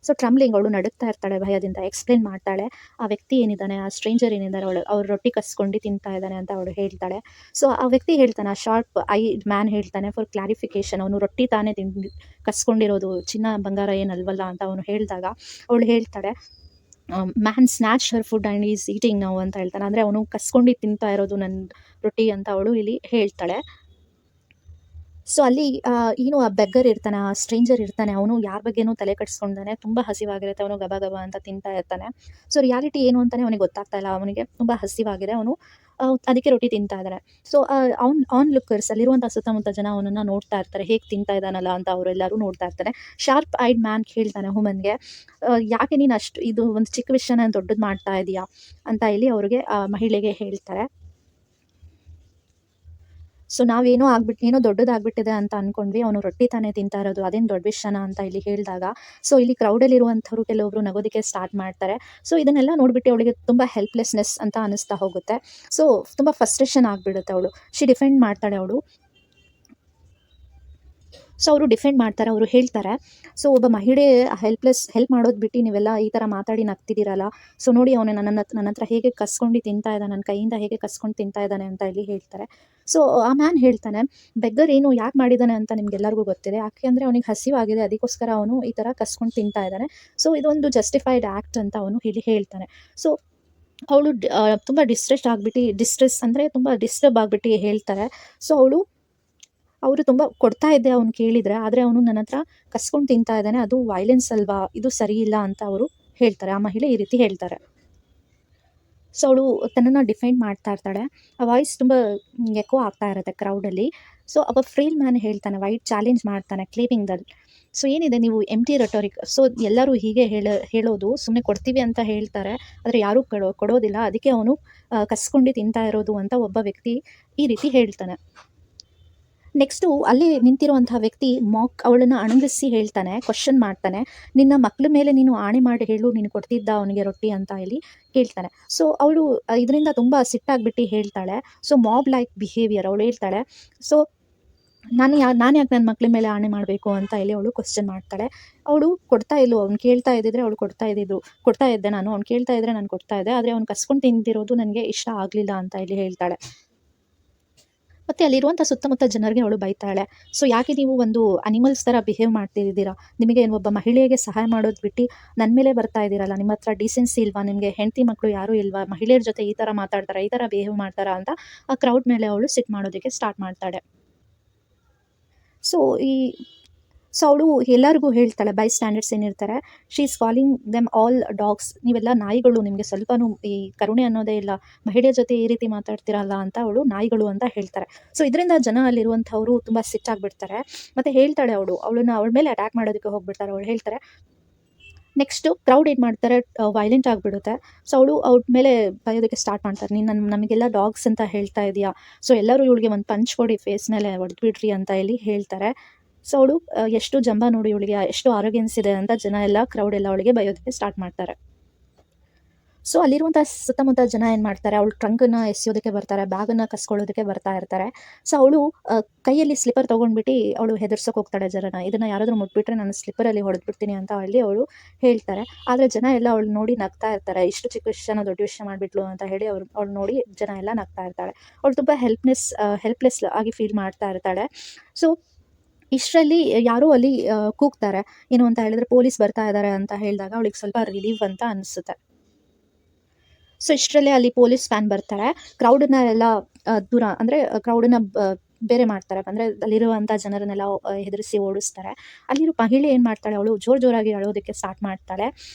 S1: ಸೊ ಟ್ರಂಬ್ಲಿಂಗ್, ಅವಳು ನಡುಗ್ತಾ ಇರ್ತಾಳೆ ಭಯದಿಂದ. ಎಕ್ಸ್ಪ್ಲೇನ್ ಮಾಡ್ತಾಳೆ, ಆ ವ್ಯಕ್ತಿ ಏನಿದ್ದಾನೆ, ಆ ಸ್ಟ್ರೇಂಜರ್ ಏನಿದ್ದಾರೆ ಅವ್ರು ರೊಟ್ಟಿ ಕಸ್ಕೊಂಡು ತಿಂತಾ ಇದ್ದಾನೆ ಅಂತ ಅವಳು ಹೇಳ್ತಾಳೆ. ಸೊ ಆ ವ್ಯಕ್ತಿ ಹೇಳ್ತಾನೆ, ಆ ಶಾರ್ಪ್ ಐ ಮ್ಯಾನ್ ಹೇಳ್ತಾನೆ, ಫಾರ್ ಕ್ಲಾರಿಫಿಕೇಷನ್ ಅವನು ರೊಟ್ಟಿ ತಾನೇ ಕಸ್ಕೊಂಡಿರೋದು, ಚಿನ್ನ ಬಂಗಾರ ಏನಲ್ವಲ್ಲ ಅಂತ ಅವನು ಹೇಳಿದಾಗ ಅವಳು ಹೇಳ್ತಾಳೆ, man snatch Har food and is eating now ಅಂತ ಹೇಳ್ತಾನೆ. ಅಂದರೆ ಅವನು ಕಸ್ಕೊಂಡು ತಿಂತಾ ಇರೋದು ನನ್ನ ರೊಟ್ಟಿ ಅಂತ ಅವಳು ಇಲ್ಲಿ ಹೇಳ್ತಾಳೆ. ಸೊ ಅಲ್ಲಿ ಏನು ಆ ಬೆಗ್ಗರ್ ಇರ್ತಾನೆ, ಆ ಸ್ಟ್ರೇಂಜರ್ ಇರ್ತಾನೆ, ಅವನು ಯಾರ ಬಗ್ಗೆನೂ ತಲೆ ಕೆಡಿಸ್ಕೊಂಡಾನೆ, ತುಂಬ ಹಸಿವಾಗಿರುತ್ತೆ, ಅವನು ಗಬ ಗಬ ಅಂತ ತಿಂತಾ ಇರ್ತಾನೆ. ಸೊ ರಿಯಾಲಿಟಿ ಏನು ಅಂತಲೇ ಅವನಿಗೆ ಗೊತ್ತಾಗ್ತಾ ಇಲ್ಲ. ಅವನಿಗೆ ತುಂಬ ಹಸಿವಾಗಿದೆ, ಅವನು ಅದಕ್ಕೆ ರೊಟ್ಟಿ ತಿಂತಾ ಇದ್ದಾನೆ. ಸೊ ಆನ್ ಲುಕ್ಕರ್ಸ್, ಅಲ್ಲಿರುವಂಥ ಸುತ್ತಮುತ್ತ ಜನ ಅವನನ್ನು ನೋಡ್ತಾ ಇರ್ತಾರೆ, ಹೇಗೆ ತಿಂತಾ ಇದ್ದಾನಲ್ಲ ಅಂತ ಅವರೆಲ್ಲರೂ ನೋಡ್ತಾ ಇರ್ತಾರೆ. ಶಾರ್ಪ್ ಐಡ್ ಮ್ಯಾನ್ ಕೇಳ್ತಾನೆ ವುಮನ್ಗೆ, ಯಾಕೆ ನೀನು ಅಷ್ಟು ಇದು ಒಂದು ಚಿಕ್ಕ ವಿಷಯನ ದೊಡ್ಡದು ಮಾಡ್ತಾ ಇದೀಯಾ ಅಂತ ಇಲ್ಲಿ ಅವ್ರಿಗೆ ಮಹಿಳೆಗೆ ಹೇಳ್ತಾರೆ. ಸೊ ನಾವೇನೋ ಏನೋ ದೊಡ್ಡದಾಗ್ಬಿಟ್ಟಿದೆ ಅಂತ ಅಂದ್ಕೊಂಡ್ವಿ, ಅವನು ರೊಟ್ಟಿ ತಾನೇ ತಿಂತಾ ಇರೋದು, ಅದೇನು ದೊಡ್ಡ ವಿಷಯನ ಅಂತ ಇಲ್ಲಿ ಹೇಳಿದಾಗ, ಸೊ ಇಲ್ಲಿ ಕ್ರೌಡಲ್ಲಿರುವಂಥವ್ರು ಕೆಲವೊಬ್ಬರು ನಗೋದಕ್ಕೆ ಸ್ಟಾರ್ಟ್ ಮಾಡ್ತಾರೆ. ಸೊ ಇದನ್ನೆಲ್ಲ ನೋಡಿಬಿಟ್ಟು ಅವಳಿಗೆ ತುಂಬ ಹೆಲ್ಪ್ಲೆಸ್ನೆಸ್ ಅಂತ ಅನ್ನಿಸ್ತಾ ಹೋಗುತ್ತೆ. ಸೊ ತುಂಬ ಫ್ರಸ್ಟ್ರೇಷನ್ ಆಗಿಬಿಡುತ್ತೆ ಅವಳು. ಡಿಫೆಂಡ್ ಮಾಡ್ತಾಳೆ ಅವಳು. ಸೊ ಅವರು ಡಿಫೆಂಡ್ ಮಾಡ್ತಾರೆ, ಅವರು ಹೇಳ್ತಾರೆ, ಸೊ ಒಬ್ಬ ಮಹಿಳೆ ಹೆಲ್ಪ್ ಮಾಡೋದು ಬಿಟ್ಟು ನೀವೆಲ್ಲ ಈ ಥರ ಮಾತಾಡಿ ನಗ್ತಿದ್ದೀರಲ್ಲ, ಸೊ ನೋಡಿ ಅವನು ನನ್ನ ಹತ್ರ ಹೇಗೆ ಕಸ್ಕೊಂಡು ತಿಂತಾ ಇದ್ದಾನೆ, ನನ್ನ ಕೈಯಿಂದ ಹೇಗೆ ಕಸ್ಕೊಂಡು ತಿಂತಾ ಇದ್ದಾನೆ ಅಂತ ಇಲ್ಲಿ ಹೇಳ್ತಾರೆ. ಸೊ ಆ ಮ್ಯಾನ್ ಹೇಳ್ತಾನೆ, ಬೆಗ್ಗರ್ ಏನು ಯಾಕೆ ಮಾಡಿದ್ದಾನೆ ಅಂತ ನಿಮ್ಗೆಲ್ಲರಿಗೂ ಗೊತ್ತಿದೆ, ಯಾಕೆ ಅಂದರೆ ಅವನಿಗೆ ಹಸಿವಾಗಿದೆ, ಅದಕ್ಕೋಸ್ಕರ ಅವನು ಈ ಥರ ಕಸ್ಕೊಂಡು ತಿಂತಾ ಇದ್ದಾನೆ. ಸೊ ಇದೊಂದು ಜಸ್ಟಿಫೈಡ್ ಆ್ಯಕ್ಟ್ ಅಂತ ಅವನು ಇಲ್ಲಿ ಹೇಳ್ತಾನೆ. ಸೊ ಅವಳು ತುಂಬ ಡಿಸ್ಟ್ರೆಸ್ ಅಂದರೆ ತುಂಬ ಡಿಸ್ಟರ್ಬ್ ಆಗಿಬಿಟ್ಟು ಹೇಳ್ತಾರೆ. ಸೊ ಅವರು ತುಂಬ ಕೊಡ್ತಾ ಇದ್ದೆ ಅವ್ನು ಕೇಳಿದರೆ, ಆದರೆ ಅವನು ನನ್ನ ಹತ್ರ ಕಸ್ಕೊಂಡು ತಿಂತಾ ಇದ್ದಾನೆ, ಅದು ವೈಲೆನ್ಸ್ ಅಲ್ವಾ, ಇದು ಸರಿ ಇಲ್ಲ ಅಂತ ಅವರು ಹೇಳ್ತಾರೆ. ಆ ಮಹಿಳೆ ಈ ರೀತಿ ಹೇಳ್ತಾರೆ. ಸೊ ಅವಳು ತನ್ನನ್ನು ಡಿಫೆಂಡ್ ಮಾಡ್ತಾ ಇರ್ತಾಳೆ. ಆ ವಾಯ್ಸ್ ತುಂಬ ಎಕೋ ಆಗ್ತಾ ಇರುತ್ತೆ ಕ್ರೌಡಲ್ಲಿ. ಸೊ ಅವ ಫ್ರೇಲ್ ಮ್ಯಾನ್ ಹೇಳ್ತಾನೆ, ವೈಟ್ ಚಾಲೆಂಜ್ ಮಾಡ್ತಾನೆ ಕ್ಲೇಮಿಂಗ್ ದಲ್. ಸೊ ಏನಿದೆ ನೀವು ಎಂಟಿ ರೆಟೋರಿಕ್, ಸೊ ಎಲ್ಲರೂ ಹೀಗೆ ಹೇಳೋದು, ಸುಮ್ಮನೆ ಕೊಡ್ತೀವಿ ಅಂತ ಹೇಳ್ತಾರೆ, ಆದರೆ ಯಾರೂ ಕೊಡೋದಿಲ್ಲ, ಅದಕ್ಕೆ ಅವನು ಕಸ್ಕೊಂಡು ತಿಂತಾ ಇರೋದು ಅಂತ ಒಬ್ಬ ವ್ಯಕ್ತಿ ಈ ರೀತಿ ಹೇಳ್ತಾನೆ. ನೆಕ್ಸ್ಟು ಅಲ್ಲಿ ನಿಂತಿರುವಂಥ ವ್ಯಕ್ತಿ ಅವಳನ್ನು ಅಣಗಿಸಿ ಹೇಳ್ತಾನೆ, ಕ್ವಶನ್ ಮಾಡ್ತಾನೆ, ನಿನ್ನ ಮಕ್ಳ ಮೇಲೆ ನೀನು ಆಣೆ ಮಾಡಿ ಹೇಳು, ನೀನು ಕೊಡ್ತಿದ್ದ ಅವನಿಗೆ ರೊಟ್ಟಿ ಅಂತ ಹೇಳಿ ಕೇಳ್ತಾನೆ. ಸೊ ಅವಳು ಇದರಿಂದ ತುಂಬ ಸಿಟ್ಟಾಗ್ಬಿಟ್ಟು ಹೇಳ್ತಾಳೆ, ಸೊ ಮಾಬ್ ಲೈಕ್ ಬಿಹೇವಿಯರ್, ಅವಳು ಹೇಳ್ತಾಳೆ, ಸೊ ನಾನು ಯಾಕೆ ನನ್ನ ಮಕ್ಳ ಮೇಲೆ ಆಣೆ ಮಾಡಬೇಕು ಅಂತ ಹೇಳಿ ಅವಳು ಕ್ವಶನ್ ಮಾಡ್ತಾಳೆ. ಅವಳು ಕೊಡ್ತಾ ಇಲ್ಲು, ಅವ್ನು ಕೇಳ್ತಾ ಇದ್ದಿದ್ರೆ ಅವಳು ಕೊಡ್ತಾ ಇದ್ದೆ ನಾನು, ಅವ್ನು ಕೇಳ್ತಾ ಇದ್ದರೆ ನಾನು ಕೊಡ್ತಾ ಇದ್ದೆ, ಆದರೆ ಅವ್ನು ಕಸ್ಕೊಂಡು ತಿಂದಿರೋದು ನನಗೆ ಇಷ್ಟ ಆಗಲಿಲ್ಲ ಅಂತ ಹೇಳಿ ಹೇಳ್ತಾಳೆ. ಮತ್ತು ಅಲ್ಲಿರುವಂಥ ಸುತ್ತಮುತ್ತ ಜನರಿಗೆ ಅವಳು ಬೈತಾಳೆ, ಸೊ ಯಾಕೆ ನೀವು ಒಂದು ಅನಿಮಲ್ಸ್ ಥರ ಬಿಹೇವ್ ಮಾಡ್ತಿದ್ದೀರಾ, ನಿಮಗೆ ಒಬ್ಬ ಮಹಿಳೆಗೆ ಸಹಾಯ ಮಾಡೋದು ಬಿಟ್ಟು ನನ್ನ ಮೇಲೆ ಬರ್ತಾ ಇದ್ದೀರಲ್ಲ, ನಿಮ್ಮ ಹತ್ರ ಡಿಸೆನ್ಸಿ ಇಲ್ವಾ, ನಿಮಗೆ ಹೆಂಡತಿ ಮಕ್ಕಳು ಯಾರೂ ಇಲ್ವಾ, ಮಹಿಳೆಯರ ಜೊತೆ ಈ ಥರ ಮಾತಾಡ್ತಾರಾ, ಈ ಥರ ಬಿಹೇವ್ ಮಾಡ್ತಾರಾ ಅಂತ ಆ ಕ್ರೌಡ್ ಮೇಲೆ ಅವಳು ಸಿಟ್ ಮಾಡೋದಕ್ಕೆ ಸ್ಟಾರ್ಟ್ ಮಾಡ್ತಾಳೆ. ಸೊ ಸೊ ಅವಳು ಎಲ್ಲರಿಗೂ ಹೇಳ್ತಾಳೆ, ಬೈ ಸ್ಟ್ಯಾಂಡರ್ಡ್ಸ್ ಏನಿರ್ತಾರೆ, she is calling them all dogs, ನೀವೆಲ್ಲ ನಾಯಿಗಳು, ನಿಮಗೆ ಸ್ವಲ್ಪನೂ ಈ ಕರುಣೆ ಅನ್ನೋದೇ ಇಲ್ಲ, ಮಹಿಳೆಯ ಜೊತೆ ಈ ರೀತಿ ಮಾತಾಡ್ತಿರಲ್ಲ ಅಂತ ಅವಳು ನಾಯಿಗಳು ಅಂತ ಹೇಳ್ತಾರೆ. ಸೊ ಇದರಿಂದ ಜನ ಅಲ್ಲಿರುವಂಥವ್ರು ತುಂಬ ಸಿಟ್ಟಾಗ್ಬಿಡ್ತಾರೆ. ಮತ್ತು ಹೇಳ್ತಾಳೆ ಅವಳ ಮೇಲೆ ಅಟ್ಯಾಕ್ ಮಾಡೋದಕ್ಕೆ ಹೋಗ್ಬಿಡ್ತಾರೆ. ಅವಳು ಹೇಳ್ತಾರೆ, ನೆಕ್ಸ್ಟು ಕ್ರೌಡ್ ಏನು ಮಾಡ್ತಾರೆ, ವೈಲೆಂಟ್ ಆಗಿಬಿಡುತ್ತೆ. ಸೊ ಅವ್ಳ ಮೇಲೆ ಬಯೋದಕ್ಕೆ ಸ್ಟಾರ್ಟ್ ಮಾಡ್ತಾರೆ, ನೀನು ನಮಗೆಲ್ಲ ಡಾಗ್ಸ್ ಅಂತ ಹೇಳ್ತಾ ಇದೆಯಾ, ಸೊ ಎಲ್ಲರೂ ಇವಳಿಗೆ ಒಂದು ಪಂಚ್ ಕೊಡಿ ಫೇಸ್ ಮೇಲೆ ಹೊಡೆದ್ಬಿಡ್ರಿ ಅಂತ ಹೇಳಿ ಹೇಳ್ತಾರೆ. ಸೊ ಅವಳು ಎಷ್ಟು ಜಂಬ ನೋಡಿ, ಇವಳಿಗೆ ಎಷ್ಟು ಆರೋಗ್ಯನ್ಸ್ ಇದೆ ಅಂತ ಜನ ಎಲ್ಲ ಕ್ರೌಡ್ ಎಲ್ಲ ಅವಳಿಗೆ ಬಯೋದಕ್ಕೆ ಸ್ಟಾರ್ಟ್ ಮಾಡ್ತಾರೆ. ಸೊ ಅಲ್ಲಿರುವಂಥ ಸುತ್ತಮುತ್ತ ಜನ ಏನು ಮಾಡ್ತಾರೆ, ಅವಳು ಟ್ರಂಕನ್ನು ಎಸೆಯೋದಕ್ಕೆ ಬರ್ತಾರೆ, ಬ್ಯಾಗನ್ನು ಕಸ್ಕೊಳ್ಳೋದಕ್ಕೆ ಬರ್ತಾ ಇರ್ತಾರೆ. ಸೊ ಅವಳು ಕೈಯಲ್ಲಿ ಸ್ಲಿಪ್ಪರ್ ತೊಗೊಂಡ್ಬಿಟ್ಟು ಅವಳು ಹೆದರ್ಸೋಕೆ ಹೋಗ್ತಾಳೆ ಜನನ, ಇದನ್ನು ಯಾರಾದರೂ ಮುಟ್ಬಿಟ್ರೆ ನಾನು ಸ್ಲಿಪ್ಪರಲ್ಲಿ ಹೊಡೆದ್ಬಿಡ್ತೀನಿ ಅಂತ ಹೇಳಿ ಅವಳು ಹೇಳ್ತಾರೆ. ಆದರೆ ಜನ ಎಲ್ಲ ಅವಳು ನೋಡಿ ನಗ್ತಾ ಇರ್ತಾರೆ, ಇಷ್ಟು ಚಿಕ್ಕ ವಿಷಯನ ದೊಡ್ಡ ವಿಷಯ ಮಾಡಿಬಿಟ್ಲು ಅಂತ ಹೇಳಿ ಅವಳು ನೋಡಿ ಜನ ಎಲ್ಲ ನಗ್ತಾ ಇರ್ತಾಳೆ. ಅವಳು ತುಂಬ ಹೆಲ್ಪ್ಲೆಸ್ ಆಗಿ ಫೀಲ್ ಮಾಡ್ತಾ ಇರ್ತಾಳೆ. ಸೊ ಇಷ್ಟರಲ್ಲಿ ಯಾರೋ ಅಲ್ಲಿ ಕೂಗ್ತಾರೆ, ಏನು ಅಂತ ಹೇಳಿದ್ರೆ ಪೊಲೀಸ್ ಬರ್ತಾ ಇದ್ದಾರೆ ಅಂತ ಹೇಳಿದಾಗ ಅವಳಿಗೆ ಸ್ವಲ್ಪ ರಿಲೀಫ್ ಅಂತ ಅನಿಸುತ್ತೆ. ಸೊ ಇಷ್ಟರಲ್ಲೇ ಅಲ್ಲಿ ಪೊಲೀಸ್ ವ್ಯಾನ್ ಬರ್ತಾರೆ. ಕ್ರೌಡನ್ನ ಎಲ್ಲ ದೂರ ಅಂದರೆ ಕ್ರೌಡನ್ನ ಬೇರೆ ಮಾಡ್ತಾರೆ. ಅಂದರೆ ಅಲ್ಲಿರುವಂಥ ಜನರನ್ನೆಲ್ಲ ಹೆದರಿಸಿ ಓಡಿಸ್ತಾರೆ. ಅಲ್ಲಿರೋ ಮಹಿಳೆ ಏನು ಮಾಡ್ತಾಳೆ, ಅವಳು ಜೋರಾಗಿ ಅಳೋದಕ್ಕೆ ಸ್ಟಾರ್ಟ್ ಮಾಡ್ತಾಳೆ.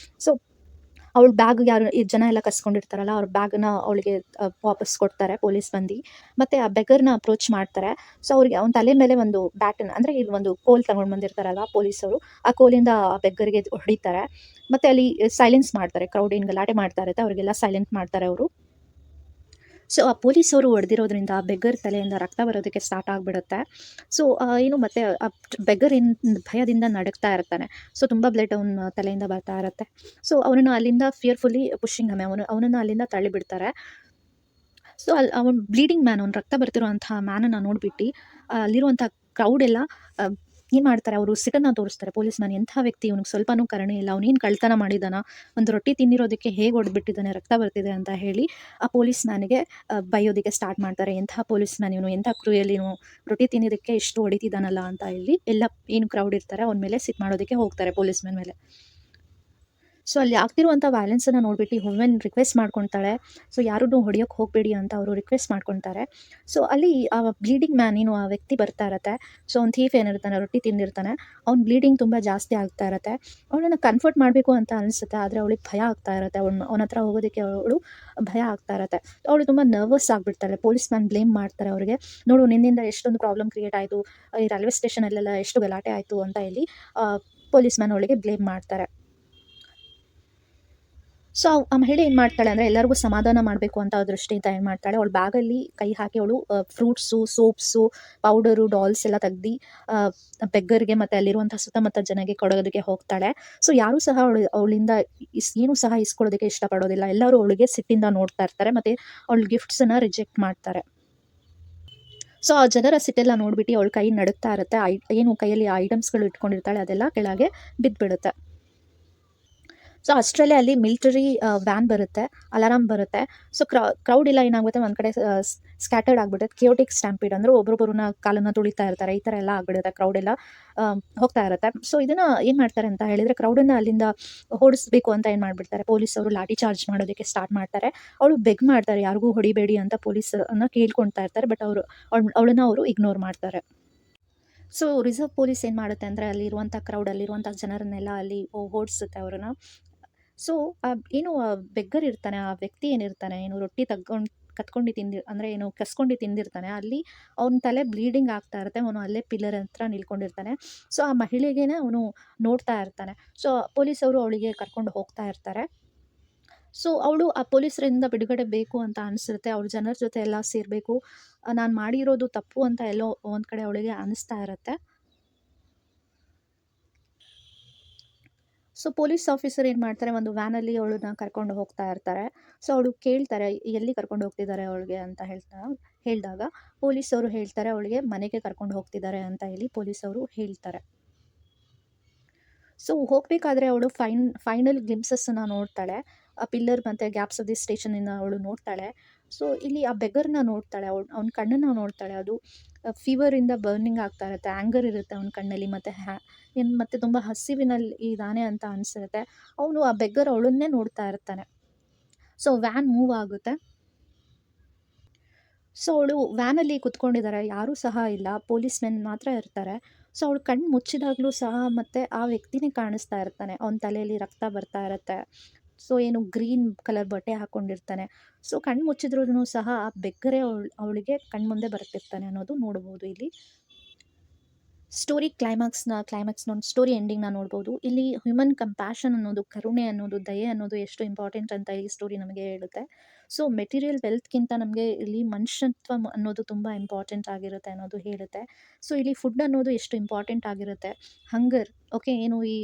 S1: ಸೊ ಅವಳ ಬ್ಯಾಗ್ ಯಾರು ಈ ಜನ ಎಲ್ಲ ಕಸ್ಕೊಂಡಿರ್ತಾರಲ್ಲ, ಅವ್ರ ಬ್ಯಾಗನ್ನ ಅವಳಿಗೆ ವಾಪಸ್ ಕೊಡ್ತಾರೆ ಪೊಲೀಸ್ ಬಂದು. ಮತ್ತು ಆ ಬೆಗರ್ನ ಅಪ್ರೋಚ್ ಮಾಡ್ತಾರೆ. ಸೊ ಅವ್ರಿಗೆ ಅವ್ನ ತಲೆ ಮೇಲೆ ಒಂದು ಬ್ಯಾಟನ್ ಅಂದರೆ ಇದು ಒಂದು ಕೋಲ್ ತಗೊಂಡು ಬಂದಿರ್ತಾರಲ್ಲ ಪೊಲೀಸವರು, ಆ ಕೋಲಿಂದ ಆ ಬೆಗ್ಗರ್ಗೆ ಹೊಡಿತಾರೆ. ಮತ್ತು ಅಲ್ಲಿ ಸೈಲೆನ್ಸ್ ಮಾಡ್ತಾರೆ, ಕ್ರೌಡ್ ಏನು ಗಲಾಟೆ ಮಾಡ್ತಾ ಇರುತ್ತೆ ಅವ್ರಿಗೆಲ್ಲ ಸೈಲೆಂಟ್ ಮಾಡ್ತಾರೆ ಅವರು. ಸೊ ಆ ಪೊಲೀಸವರು ಹೊಡೆದಿರೋದ್ರಿಂದ ಆ ಬೆಗ್ಗರ್ ತಲೆಯಿಂದ ರಕ್ತ ಬರೋದಕ್ಕೆ ಸ್ಟಾರ್ಟ್ ಆಗಿಬಿಡುತ್ತೆ. ಸೊ ಏನು ಮತ್ತೆ ಆ ಬೆಗ್ಗರ್ ಭಯದಿಂದ ನಡುಗ್ತಾ ಇರ್ತಾನೆ. ಸೊ ತುಂಬ ಬ್ಲಡ್ ಅವನ ತಲೆಯಿಂದ ಬರ್ತಾ ಇರುತ್ತೆ. ಸೊ ಅವನನ್ನು ಅಲ್ಲಿಂದ ಫಿಯರ್ಫುಲಿ ಪುಷಿಂಗ್ ಅವನನ್ನು ಅಲ್ಲಿಂದ ತಳ್ಳಿಬಿಡ್ತಾರೆ. ಸೊ ಅವನು ಬ್ಲೀಡಿಂಗ್ ಮ್ಯಾನ್, ಅವ್ನು ರಕ್ತ ಬರ್ತಿರುವಂತಹ ಮ್ಯಾನನ್ನು ನೋಡಿಬಿಟ್ಟು ಅಲ್ಲಿರುವಂಥ ಕ್ರೌಡ್ ಎಲ್ಲ ಏನು ಮಾಡ್ತಾರೆ, ಅವರು ಸಿಟ್ಟನ್ನು ತೋರಿಸ್ತಾರೆ. ಪೊಲೀಸ್ ಮ್ಯಾನ್ ಎಂಥ ವ್ಯಕ್ತಿ, ಇವನಿಗೆ ಸ್ವಲ್ಪನೂ ಕರುಣೆ ಇಲ್ಲ, ಅವನೇನು ಕಳ್ತನ ಮಾಡಿದಾನ, ಒಂದು ರೊಟ್ಟಿ ತಿಂದಿರೋದಕ್ಕೆ ಹೇಗೆ ಹೊಡೆದ್ಬಿಟ್ಟಿದ್ದಾನೆ, ರಕ್ತ ಬರ್ತಿದೆ ಅಂತ ಹೇಳಿ ಆ ಪೊಲೀಸ್ ಮ್ಯಾನಿಗೆ ಬೈಯೋದಕ್ಕೆ ಸ್ಟಾರ್ಟ್ ಮಾಡ್ತಾರೆ. ಎಂಥ ಪೊಲೀಸ್ ಮ್ಯಾನ್ ಇವನು, ಎಂಥ ಕ್ರೂಯಲ್, ಇವನು ರೊಟ್ಟಿ ತಿನ್ನೋದಕ್ಕೆ ಇಷ್ಟು ಹೊಡಿತಿದ್ದಾನಲ್ಲ ಅಂತ ಹೇಳಿ ಎಲ್ಲ ಏನು ಕ್ರೌಡ್ ಇರ್ತಾರೆ ಅವನ ಮೇಲೆ ಸಿಟ್ ಮಾಡೋದಕ್ಕೆ ಹೋಗ್ತಾರೆ ಪೊಲೀಸ್ ಮ್ಯಾನ್ ಮೇಲೆ. ಸೊ ಅಲ್ಲಿ ಆಗ್ತಿರುವಂಥ ವೈಲೆನ್ಸನ್ನು ನೋಡಿಬಿಟ್ಟು ವುಮೆನ್ ರಿಕ್ವೆಸ್ಟ್ ಮಾಡ್ಕೊತಾಳೆ. ಸೊ ಯಾರೂ ಹೊಡೆಯೋಕ್ಕೆ ಹೋಗಬೇಡಿ ಅಂತ ಅವರು ರಿಕ್ವೆಸ್ಟ್ ಮಾಡ್ಕೊತಾರೆ. ಸೊ ಅಲ್ಲಿ ಆ ಬ್ಲೀಡಿಂಗ್ ಮ್ಯಾನ್ ಏನು ಆ ವ್ಯಕ್ತಿ ಬರ್ತಾ ಇರತ್ತೆ. ಸೊ ಅವ್ನು ಥೀಫ್ ಏನಿರ್ತಾನೆ, ರೊಟ್ಟಿ ತಿಂದಿರ್ತಾನೆ, ಅವ್ನ ಬ್ಲೀಡಿಂಗ್ ತುಂಬ ಜಾಸ್ತಿ ಆಗ್ತಾ ಇರತ್ತೆ. ಅವಳನ್ನು ಕನ್ಫರ್ಟ್ ಮಾಡಬೇಕು ಅಂತ ಅನಿಸುತ್ತೆ, ಆದರೆ ಅವಳಿಗೆ ಭಯ ಆಗ್ತಾ ಇರುತ್ತೆ. ಅವನ ಹತ್ರ ಹೋಗೋದಕ್ಕೆ ಅವಳು ಭಯ ಆಗ್ತಾ ಇರತ್ತೆ. ಅವಳು ತುಂಬ ನರ್ವಸ್ ಆಗಿಬಿಡ್ತಾಳೆ. ಪೊಲೀಸ್ ಮ್ಯಾನ್ ಬ್ಲೇಮ್ ಮಾಡ್ತಾರೆ ಅವ್ರಿಗೆ, ನೋಡು ನಿನ್ನಿಂದ ಎಷ್ಟೊಂದು ಪ್ರಾಬ್ಲಮ್ ಕ್ರಿಯೇಟ್ ಆಯಿತು, ಈ ರೈಲ್ವೆ ಸ್ಟೇಷನಲ್ಲೆಲ್ಲ ಎಷ್ಟು ಗಲಾಟೆ ಆಯಿತು ಅಂತ ಹೇಳಿ ಪೊಲೀಸ್ ಮ್ಯಾನ್ ಅವಳಿಗೆ ಬ್ಲೇಮ್ ಮಾಡ್ತಾರೆ. ಸೊ ಆ ಮಹಿಳೆ ಏನು ಮಾಡ್ತಾಳೆ ಅಂದರೆ ಎಲ್ಲರಿಗೂ ಸಮಾಧಾನ ಮಾಡಬೇಕು ಅಂತ ದೃಷ್ಟಿಯಿಂದ ಏನು ಮಾಡ್ತಾಳೆ, ಅವಳು ಬ್ಯಾಗಲ್ಲಿ ಕೈ ಹಾಕಿ ಅವಳು ಫ್ರೂಟ್ಸು, ಸೋಪ್ಸು, ಪೌಡರು, ಡಾಲ್ಸ್ ಎಲ್ಲ ತೆಗ್ದು ಬೆಗ್ಗರ್ಗೆ ಮತ್ತು ಅಲ್ಲಿರುವಂಥ ಸುತ್ತಮುತ್ತ ಜನಗೆ ಕೊಡೋದಕ್ಕೆ ಹೋಗ್ತಾಳೆ. ಸೊ ಯಾರೂ ಸಹ ಅವಳಿಂದ ಏನೂ ಸಹ ಇಸ್ಕೊಳ್ಳೋದಕ್ಕೆ ಇಷ್ಟಪಡೋದಿಲ್ಲ. ಎಲ್ಲರೂ ಅವಳಿಗೆ ಸಿಟ್ಟಿಂದ ನೋಡ್ತಾ ಇರ್ತಾರೆ ಮತ್ತು ಅವಳ ಗಿಫ್ಟ್ಸನ್ನು ರಿಜೆಕ್ಟ್ ಮಾಡ್ತಾರೆ. ಸೊ ಆ ಜನರ ಸಿಟ್ಟೆಲ್ಲ ನೋಡಿಬಿಟ್ಟು ಅವಳ ಕೈ ನಡುಗ್ತಾ ಇರುತ್ತೆ. ಏನು ಕೈಯಲ್ಲಿ ಐಟಮ್ಸ್ಗಳು ಇಟ್ಕೊಂಡಿರ್ತಾಳೆ ಅದೆಲ್ಲ ಕೆಳಗೆ ಬಿದ್ದುಬಿಡುತ್ತೆ. ಸೊ ಅಷ್ಟರಲ್ಲೇ ಅಲ್ಲಿ ಮಿಲಿಟರಿ ವ್ಯಾನ್ ಬರುತ್ತೆ, ಅಲಾರಾಮ್ ಬರುತ್ತೆ. ಸೊ ಕ್ರೌಡ್ ಎಲ್ಲ ಏನಾಗುತ್ತೆ, ಒಂದು ಕಡೆ ಸ್ಕ್ಯಾಟರ್ಡ್ ಆಗಿಬಿಡುತ್ತೆ. ಕಿಯೋಟಿಕ್ ಸ್ಟ್ಯಾಂಪೀಡ್ ಅಂದರೆ ಒಬ್ಬರೊಬ್ಬರನ್ನ ಕಾಲನ್ನು ತುಳಿತಾ ಇರ್ತಾರೆ, ಈ ಥರ ಎಲ್ಲ ಆಗಿಬಿಡುತ್ತೆ. ಕ್ರೌಡ್ ಎಲ್ಲ ಹೋಗ್ತಾ ಇರುತ್ತೆ. ಸೊ ಇದನ್ನು ಏನು ಮಾಡ್ತಾರೆ ಅಂತ ಹೇಳಿದರೆ, ಕ್ರೌಡನ್ನು ಅಲ್ಲಿಂದ ಓಡಿಸ್ಬೇಕು ಅಂತ ಏನು ಮಾಡಿಬಿಡ್ತಾರೆ, ಪೊಲೀಸವರು ಲಾಠಿ ಚಾರ್ಜ್ ಮಾಡೋದಕ್ಕೆ ಸ್ಟಾರ್ಟ್ ಮಾಡ್ತಾರೆ. ಅವಳು ಬೆಗ್ ಮಾಡ್ತಾರೆ, ಯಾರಿಗೂ ಹೊಡಿಬೇಡಿ ಅಂತ ಪೊಲೀಸನ್ನು ಕೇಳ್ಕೊಳ್ತಾ ಇರ್ತಾರೆ. ಬಟ್ ಅವಳನ್ನು ಅವರು ಇಗ್ನೋರ್ ಮಾಡ್ತಾರೆ. ಸೊ ರಿಸರ್ವ್ ಪೊಲೀಸ್ ಏನು ಮಾಡುತ್ತೆ ಅಂದರೆ, ಅಲ್ಲಿರುವಂಥ ಕ್ರೌಡ್, ಅಲ್ಲಿರುವಂಥ ಜನರನ್ನೆಲ್ಲ ಅಲ್ಲಿ ಓಡಿಸುತ್ತೆ ಅವರನ್ನು. ಸೊ ಏನು ಬೆಗ್ಗರ್ ಇರ್ತಾನೆ, ಆ ವ್ಯಕ್ತಿ ಏನಿರ್ತಾನೆ, ಏನು ರೊಟ್ಟಿ ಕತ್ಕೊಂಡು ಅಂದರೆ ಏನು ಕಸ್ಕೊಂಡು ತಿಂದಿರ್ತಾನೆ, ಅಲ್ಲಿ ಅವನ ತಲೆ ಬ್ಲೀಡಿಂಗ್ ಆಗ್ತಾ ಇರುತ್ತೆ. ಅವನು ಅಲ್ಲೇ ಪಿಲ್ಲರ್ ಹತ್ರ ನಿಲ್ಕೊಂಡಿರ್ತಾನೆ. ಸೊ ಆ ಮಹಿಳೆಗೇನೆ ಅವನು ನೋಡ್ತಾ ಇರ್ತಾನೆ. ಸೊ ಪೊಲೀಸವರು ಅವಳಿಗೆ ಕರ್ಕೊಂಡು ಹೋಗ್ತಾ ಇರ್ತಾರೆ. ಸೊ ಅವಳು ಆ ಪೊಲೀಸರಿಂದ ಬಿಡುಗಡೆ ಬೇಕು ಅಂತ ಅನಿಸಿರುತ್ತೆ. ಅವಳು ಜನರ ಜೊತೆ ಎಲ್ಲ ಸೇರಬೇಕು, ನಾನು ಮಾಡಿರೋದು ತಪ್ಪು ಅಂತ ಎಲ್ಲೋ ಒಂದು ಕಡೆ ಅವಳಿಗೆ ಅನಿಸ್ತಾ ಇರುತ್ತೆ. ಸೊ ಪೊಲೀಸ್ ಆಫೀಸರ್ ಏನು ಮಾಡ್ತಾರೆ, ಒಂದು ವ್ಯಾನಲ್ಲಿ ಅವಳನ್ನ ಕರ್ಕೊಂಡು ಹೋಗ್ತಾ ಇರ್ತಾರೆ. ಸೊ ಅವಳು ಕೇಳ್ತಾರೆ, ಎಲ್ಲಿ ಕರ್ಕೊಂಡು ಹೋಗ್ತಿದ್ದಾರೆ ಅವಳಿಗೆ ಅಂತ ಹೇಳಿದಾಗ ಪೊಲೀಸವರು ಹೇಳ್ತಾರೆ, ಅವಳಿಗೆ ಮನೆಗೆ ಕರ್ಕೊಂಡು ಹೋಗ್ತಿದ್ದಾರೆ ಅಂತ ಹೇಳಿ ಪೊಲೀಸವರು ಹೇಳ್ತಾರೆ. ಸೊ ಹೋಗಬೇಕಾದ್ರೆ ಅವಳು ಫೈನಲ್ ಗ್ಲಿಮ್ಸಸ್ಸನ್ನು ನೋಡ್ತಾಳೆ. ಆ ಪಿಲ್ಲರ್ ಮತ್ತು ಗ್ಯಾಪ್ಸ್ ಆಫ್ ದಿ ಸ್ಟೇಷನಿಂದ ಅವಳು ನೋಡ್ತಾಳೆ. ಸೊ ಇಲ್ಲಿ ಆ ಬೆಗರ್ನ ನೋಡ್ತಾಳೆ, ಅವ್ನ ಕಣ್ಣನ್ನು ನೋಡ್ತಾಳೆ. ಅದು ಫೀವರಿಂದ ಬರ್ನಿಂಗ್ ಆಗ್ತಾ ಇರುತ್ತೆ, ಆ್ಯಂಗರ್ ಇರುತ್ತೆ ಅವನ ಕಣ್ಣಲ್ಲಿ, ಮತ್ತು ಮತ್ತು ತುಂಬ ಹಸಿವಿನಲ್ಲಿ ಇದ್ದಾನೆ ಅಂತ ಅನಿಸಿರುತ್ತೆ. ಅವನು ಆ ಬೆಗ್ಗರ್ ಅವಳನ್ನೇ ನೋಡ್ತಾ ಇರ್ತಾನೆ. ಸೊ ವ್ಯಾನ್ ಮೂವ್ ಆಗುತ್ತೆ. ಸೊ ಅವಳು ವ್ಯಾನಲ್ಲಿ ಕುತ್ಕೊಂಡಿದ್ದಾರೆ, ಯಾರೂ ಸಹ ಇಲ್ಲ, ಪೊಲೀಸ್ ಮೆನ್ ಮಾತ್ರ ಇರ್ತಾರೆ. ಸೊ ಅವಳು ಕಣ್ಣು ಮುಚ್ಚಿದಾಗಲೂ ಸಹ ಮತ್ತೆ ಆ ವ್ಯಕ್ತಿನೇ ಕಾಣಿಸ್ತಾ ಇರ್ತಾನೆ. ಅವನ ತಲೆಯಲ್ಲಿ ರಕ್ತ ಬರ್ತಾ ಇರುತ್ತೆ. ಸೊ ಏನು ಗ್ರೀನ್ ಕಲರ್ ಬಟ್ಟೆ ಹಾಕ್ಕೊಂಡಿರ್ತಾನೆ. ಸೊ ಕಣ್ಣು ಮುಚ್ಚಿದ್ರೂ ಸಹ ಆ ಬೆಕ್ಕರೆ ಅವಳಿಗೆ ಕಣ್ಮುಂದೆ ಬರ್ತಿರ್ತಾನೆ ಅನ್ನೋದು ನೋಡ್ಬೋದು ಇಲ್ಲಿ. ಸ್ಟೋರಿ ಕ್ಲೈಮ್ಯಾಕ್ಸ್‌ನ ಒಂದು ಸ್ಟೋರಿ ಎಂಡಿಂಗ್‌ನ ನೋಡ್ಬೋದು. ಇಲ್ಲಿ ಹ್ಯೂಮನ್ ಕಂಪ್ಯಾಷನ್ ಅನ್ನೋದು, ಕರುಣೆ ಅನ್ನೋದು, ದಯೆ ಅನ್ನೋದು ಎಷ್ಟು ಇಂಪಾರ್ಟೆಂಟ್ ಅಂತ ಈ ಸ್ಟೋರಿ ನಮಗೆ ಹೇಳುತ್ತೆ. ಸೊ ಮೆಟೀರಿಯಲ್ ವೆಲ್ತ್‌ಗಿಂತ ನಮಗೆ ಇಲ್ಲಿ ಮನುಷ್ಯತ್ವ ಅನ್ನೋದು ತುಂಬ ಇಂಪಾರ್ಟೆಂಟ್ ಆಗಿರುತ್ತೆ ಅನ್ನೋದು ಹೇಳುತ್ತೆ. ಸೊ ಇಲ್ಲಿ ಫುಡ್ ಅನ್ನೋದು ಎಷ್ಟು ಇಂಪಾರ್ಟೆಂಟ್ ಆಗಿರುತ್ತೆ. ಹಂಗರ್ ಓಕೆ ಏನು ಈ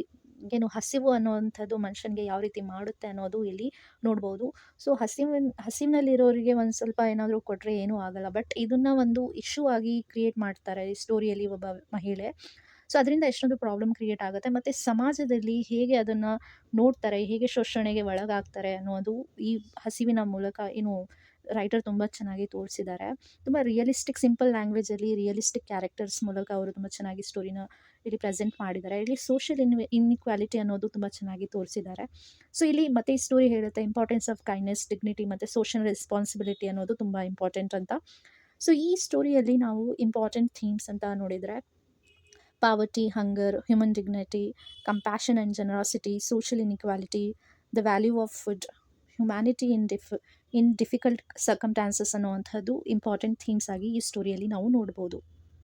S1: ಏನು ಹಸಿವು ಅನ್ನುವಂಥದ್ದು ಮನುಷ್ಯನಿಗೆ ಯಾವ ರೀತಿ ಮಾಡುತ್ತೆ ಅನ್ನೋದು ಇಲ್ಲಿ ನೋಡ್ಬೋದು. ಸೊ ಹಸಿವಿನಲ್ಲಿರೋರಿಗೆ ಒಂದು ಸ್ವಲ್ಪ ಏನಾದರೂ ಕೊಟ್ಟರೆ ಏನೂ ಆಗಲ್ಲ. ಬಟ್ ಇದನ್ನ ಒಂದು ಇಶ್ಯೂ ಆಗಿ ಕ್ರಿಯೇಟ್ ಮಾಡ್ತಾರೆ ಈ ಸ್ಟೋರಿಯಲ್ಲಿ ಒಬ್ಬ ಮಹಿಳೆ. ಸೊ ಅದರಿಂದ ಎಷ್ಟೊಂದು ಪ್ರಾಬ್ಲಮ್ ಕ್ರಿಯೇಟ್ ಆಗುತ್ತೆ. ಮತ್ತು ಸಮಾಜದಲ್ಲಿ ಹೇಗೆ ಅದನ್ನು ನೋಡ್ತಾರೆ, ಹೇಗೆ ಶೋಷಣೆಗೆ ಒಳಗಾಗ್ತಾರೆ ಅನ್ನೋದು ಈ ಹಸಿವಿನ ಮೂಲಕ ಏನು ರೈಟರ್ ತುಂಬ ಚೆನ್ನಾಗಿ ತೋರಿಸಿದ್ದಾರೆ. ತುಂಬ ರಿಯಲಿಸ್ಟಿಕ್ ಸಿಂಪಲ್ ಲ್ಯಾಂಗ್ವೇಜಲ್ಲಿ ರಿಯಲಿಸ್ಟಿಕ್ ಕ್ಯಾರೆಕ್ಟರ್ಸ್ ಮೂಲಕ ಅವರು ತುಂಬ ಚೆನ್ನಾಗಿ ಸ್ಟೋರಿನ ಇಲ್ಲಿ ಪ್ರೆಸೆಂಟ್ ಮಾಡಿದ್ದಾರೆ. ಇಲ್ಲಿ ಸೋಷಿಯಲ್ ಇನ್‌ಇಕ್ವಾಲಿಟಿ ಅನ್ನೋದು ತುಂಬ ಚೆನ್ನಾಗಿ ತೋರಿಸಿದ್ದಾರೆ. ಸೊ ಇಲ್ಲಿ ಮತ್ತೆ ಈ ಸ್ಟೋರಿ ಹೇಳುತ್ತೆ ಇಂಪಾರ್ಟೆನ್ಸ್ ಆಫ್ ಕೈಂಡ್ನೆಸ್, ಡಿಗ್ನಿಟಿ ಮತ್ತು ಸೋಷಿಯಲ್ ರೆಸ್ಪಾನ್ಸಿಬಿಲಿಟಿ ಅನ್ನೋದು ತುಂಬ ಇಂಪಾರ್ಟೆಂಟ್ ಅಂತ. ಸೊ ಈ ಸ್ಟೋರಿಯಲ್ಲಿ ನಾವು ಇಂಪಾರ್ಟೆಂಟ್ ಥೀಮ್ಸ್ ಅಂತ ನೋಡಿದರೆ poverty, hunger, human dignity, compassion and ಜನರಾಸಿಟಿ, social inequality, the value of food, humanity in difficult circumstances ಅನ್ನುವಂಥದ್ದು ಇಂಪಾರ್ಟೆಂಟ್ ಥೀಮ್ಸ್ ಆಗಿ ಈ ಸ್ಟೋರಿಯಲ್ಲಿ ನಾವು ನೋಡ್ಬೋದು.